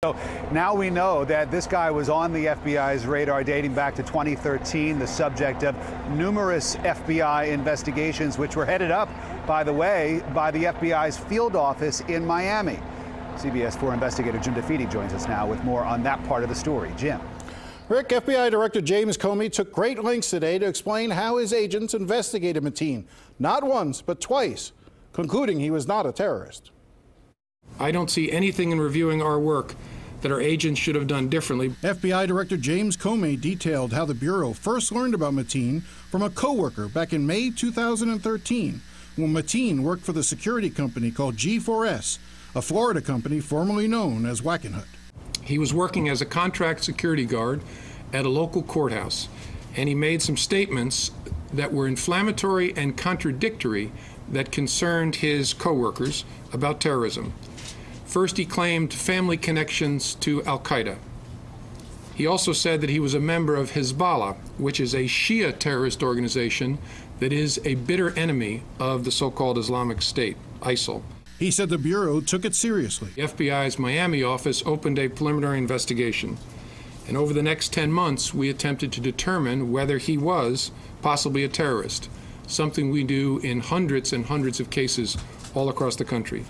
So now we know that this guy was on the FBI's radar dating back to 2013, the subject of numerous FBI investigations, which were headed up, by the way, by the FBI's field office in Miami. CBS 4 investigator Jim DeFede joins us now with more on that part of the story. Jim. Rick, FBI Director James Comey took great lengths today to explain how his agents investigated Mateen, not once, but twice, concluding he was not a terrorist. I don't see anything in reviewing our work that our agents should have done differently. FBI Director James Comey detailed how the Bureau first learned about Mateen from a coworker back in May 2013, when Mateen worked for the security company called G4S, a Florida company formerly known as Wackenhut. He was working as a contract security guard at a local courthouse, and he made some statements that were inflammatory and contradictory that concerned his coworkers about terrorism. First, he claimed family connections to Al-Qaeda. He also said that he was a member of Hezbollah, which is a Shia terrorist organization that is a bitter enemy of the so-called Islamic State, ISIL. He said the Bureau took it seriously. The FBI's Miami office opened a preliminary investigation, and over the next 10 months, we attempted to determine whether he was possibly a terrorist, something we do in hundreds and hundreds of cases all across the country.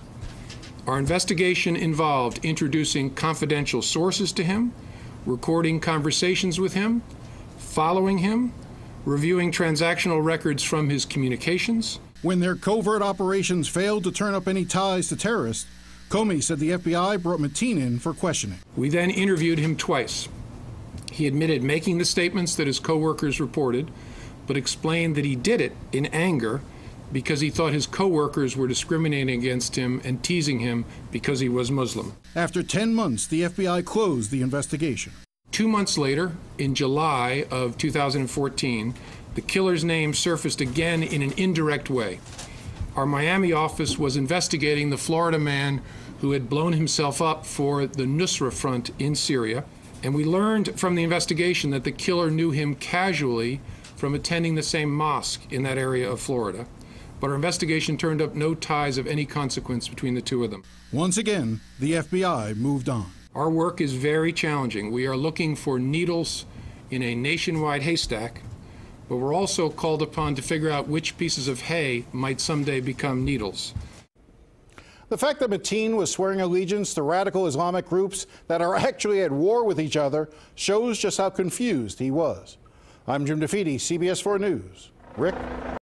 Our investigation involved introducing confidential sources to him, recording conversations with him, following him, reviewing transactional records from his communications. When their covert operations failed to turn up any ties to terrorists, Comey said the FBI brought Mateen in for questioning. We then interviewed him twice. He admitted making the statements that his coworkers reported, but explained that he did it in anger because he thought his coworkers were discriminating against him and teasing him because he was Muslim. After 10 months, the FBI closed the investigation. 2 months later, in July of 2014, the killer's name surfaced again in an indirect way. Our Miami office was investigating the Florida man who had blown himself up for the Nusra Front in Syria, and we learned from the investigation that the killer knew him casually from attending the same mosque in that area of Florida. But our investigation turned up no ties of any consequence between the two of them. Once again, the FBI moved on. Our work is very challenging. We are looking for needles in a nationwide haystack, but we're also called upon to figure out which pieces of hay might someday become needles. The fact that Mateen was swearing allegiance to radical Islamic groups that are actually at war with each other shows just how confused he was. I'm Jim DeFede, CBS 4 News. Rick?